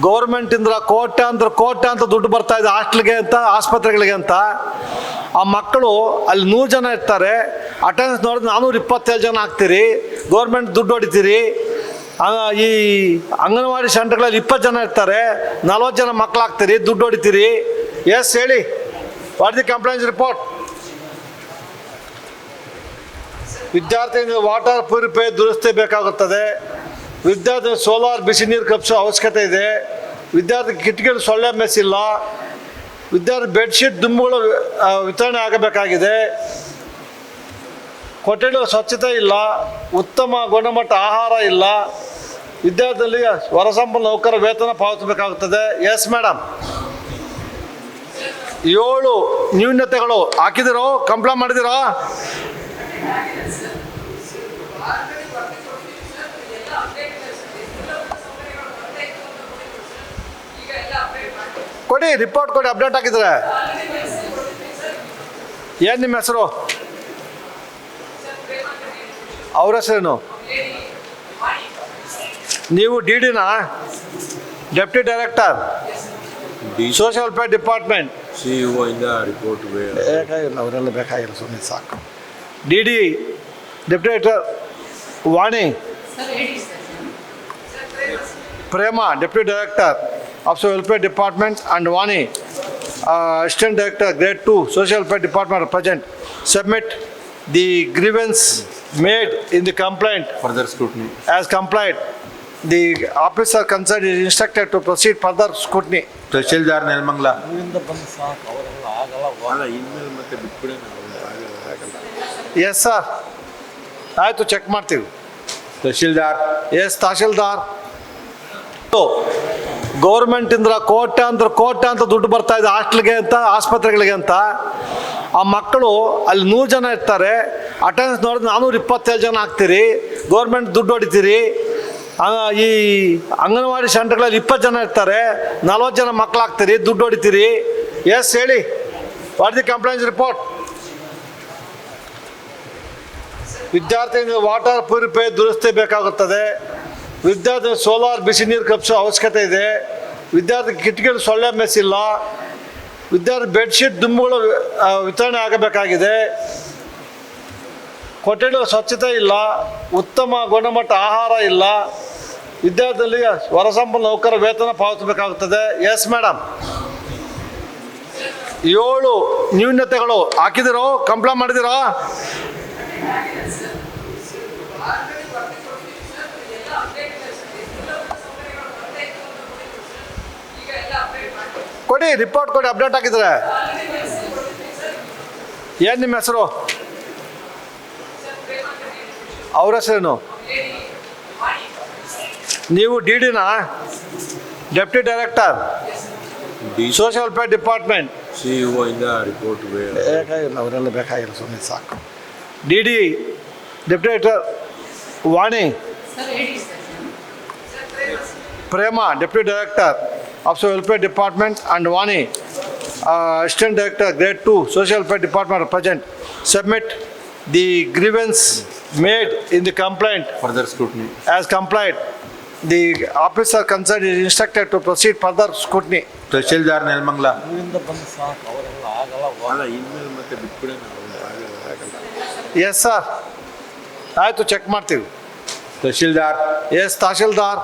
ಗೌರ್ಮೆಂಟಿಂದ ಕೋಟ್ಯಾಂತರ ದುಡ್ಡು ಬರ್ತಾ ಇದೆ ಹಾಸ್ಟೆಲ್ಗೆ ಅಂತ, ಆಸ್ಪತ್ರೆಗಳಿಗೆ ಅಂತ. ಆ ಮಕ್ಕಳು ಅಲ್ಲಿ 100 ಜನ ಇರ್ತಾರೆ, ಅಟೆಂಡೆನ್ಸ್ ನೋಡಿದ್ರೆ 427 ಜನ ಆಗ್ತೀರಿ, ಗೌರ್ಮೆಂಟ್ ದುಡ್ಡು ಹೊಡಿತೀರಿ. ಈ ಅಂಗನವಾಡಿ ಸೆಂಟರ್ಗಳಲ್ಲಿ 20 ಜನ ಇರ್ತಾರೆ, 40 ಜನ ಮಕ್ಕಳು ಆಗ್ತೀರಿ, ದುಡ್ಡು ಹೊಡಿತೀರಿ. ಎಸ್ ಹೇಳಿ, ವಾಟ್ ದಿ ಕಂಪ್ಲೇಂಟ್ಸ್ ರಿಪೋರ್ಟ್? ವಿದ್ಯಾರ್ಥಿಗಳಿಗೆ ವಾಟರ್ ಪ್ಯೂರಿಫೈ ದುರಸ್ತಿ ಬೇಕಾಗುತ್ತದೆ. ವಿದ್ಯಾರ್ಥಿ ಸೋಲಾರ್ ಬಿಸಿ ನೀರು ಕಪ್ಪಿಸೋ ಅವಶ್ಯಕತೆ ಇದೆ. ವಿದ್ಯಾರ್ಥಿ ಕಿಟಕಿಗಳು ಸೊಳ್ಳೆ ಮೆಸ್ಸಿಲ್ಲ. ವಿದ್ಯಾರ್ಥಿ ಬೆಡ್ಶೀಟ್ ದುಂಬುಗಳು ವಿತರಣೆ ಆಗಬೇಕಾಗಿದೆ. ಕೊಠಡಿಗಳ ಸ್ವಚ್ಛತೆ ಇಲ್ಲ, ಉತ್ತಮ ಗುಣಮಟ್ಟ ಆಹಾರ ಇಲ್ಲ. ವಿದ್ಯಾರ್ಥಿಗಳಿಗೆ ಹೊರಸಂಬಳ ನೌಕರ ವೇತನ ಪಾವತಿಸಬೇಕಾಗುತ್ತದೆ. Yes madam. 7 ನ್ಯೂನತೆಗಳು ಹಾಕಿದಿರೋ, ಕಂಪ್ಲೇಂಟ್ ಮಾಡಿದಿರೋ? ಕೊಡಿ, ರಿಪೋರ್ಟ್ ಕೊಡಿ, ಅಪ್ಡೇಟ್ ಹಾಕಿದ್ರೆ. ಏನು ನಿಮ್ಮ ಹೆಸರು? ಅವ್ರ ಹೆಸರೇನು? ನೀವು ಡಿ.ಡಿನಾ? Deputy director social welfare department. CEO ಇಂದ ರಿಪೋರ್ಟ್ ಬೇಕಾಗಿಲ್ಲ, ಅವರೆಲ್ಲ ಬೇಕಾಗಿಲ್ಲ, ಸುಮ್ಮನೆ ಸಾಕು. DD deputy director Vani. Prema deputy director of Social Welfare Department and Vani, Assistant Director, Grade 2, Social Welfare Department present. Submit the grievance made in the complaint further scrutiny. As complied, the officer concerned is instructed to proceed further scrutiny. Tahsildar Nelamangala ಇನ್ಮೇಲೆ ಮತ್ತೆ ಬಿಟ್ಬಿಡೋಣ. Yes sir, ಆಯಿತು, check ಮಾಡ್ತೀವಿ. Tahsildar. S tahsildar. ಗೌರ್ಮೆಂಟಿಂದ ಕೋಟ್ಯಾಂತರ ದುಡ್ಡು ಬರ್ತಾ ಇದೆ ಹಾಸ್ಟೆಲ್ಗೆ ಅಂತ, ಆಸ್ಪತ್ರೆಗಳಿಗೆ ಅಂತ. ಆ ಮಕ್ಕಳು ಅಲ್ಲಿ 100 ಜನ ಇರ್ತಾರೆ, ಅಟೆಂಡೆನ್ಸ್ ನೋಡಿದ್ರೆ 427 ಜನ ಆಗ್ತೀರಿ, ಗೌರ್ಮೆಂಟ್ ದುಡ್ಡು ಹೊಡಿತೀರಿ. ಈ ಅಂಗನವಾಡಿ ಸೆಂಟರ್ಗಳಲ್ಲಿ 20 ಜನ ಇರ್ತಾರೆ, 40 ಜನ ಮಕ್ಕಳು ಆಗ್ತೀರಿ, ದುಡ್ಡು ಹೊಡಿತೀರಿ. ಎಸ್ ಹೇಳಿ, ವಾಟ್ ದಿ ಕಂಪ್ಲೇಂಟ್ಸ್ ರಿಪೋರ್ಟ್? ವಿದ್ಯಾರ್ಥಿಗಳಿಗೆ ವಾಟರ್ ಪ್ಯೂರಿಫೈ ದುರಸ್ತಿ ಬೇಕಾಗುತ್ತದೆ. ವಿದ್ಯಾರ್ಥಿ ಸೋಲಾರ್ ಬಿಸಿ ನೀರು ಕಪ್ಪಿಸೋ ಅವಶ್ಯಕತೆ ಇದೆ. ವಿದ್ಯಾರ್ಥಿ ಕಿಟಕಿಗಳು ಸೊಳ್ಳೆ ಮೆಸ್ಸಿಲ್ಲ. ವಿದ್ಯಾರ್ಥಿ ಬೆಡ್ಶೀಟ್ ದುಂಬುಗಳು ವಿತರಣೆ ಆಗಬೇಕಾಗಿದೆ. ಕೊಠಡಿಗಳ ಸ್ವಚ್ಛತೆ ಇಲ್ಲ, ಉತ್ತಮ ಗುಣಮಟ್ಟ ಆಹಾರ ಇಲ್ಲ. ವಿದ್ಯಾರ್ಥಿಗಳಿಗೆ ಹೊರಸಂಬಳ ನೌಕರ ವೇತನ ಪಾವತಿಸಬೇಕಾಗುತ್ತದೆ. Yes madam. 7 ನ್ಯೂನತೆಗಳು ಹಾಕಿದಿರೋ, ಕಂಪ್ಲೇಂಟ್ ಮಾಡಿದಿರೋ? ಕೊಡಿ, ರಿಪೋರ್ಟ್ ಕೊಡಿ, ಅಪ್ಡೇಟ್ ಹಾಕಿದ್ರೆ. ಏನು ನಿಮ್ಮ ಹೆಸರು? ಅವ್ರ ಹೆಸರೇನು? ನೀವು ಡಿ.ಡಿನಾ? Deputy director social welfare department. CEO ಇಂದ ರಿಪೋರ್ಟ್ ಬೇಕಾಗಿಲ್ಲ, ಅವರೆಲ್ಲ ಬೇಕಾಗಿಲ್ಲ, ಸುಮ್ಮನೆ ಸಾಕು. DD deputy director Vani. Prema deputy director of Social Welfare Department and Vani, Assistant Director, Grade 2, Social Welfare Department present. Submit the grievance made in the complaint further scrutiny. As complied, the officer concerned is instructed to proceed further scrutiny. Tahsildar Nelamangala ಇನ್ಮೇಲೆ ಮತ್ತೆ ಬಿಟ್ಬಿಡೋಣ. Yes sir, ಆಯಿತು, check ಮಾಡ್ತೀವಿ. Tahsildar. S tahsildar.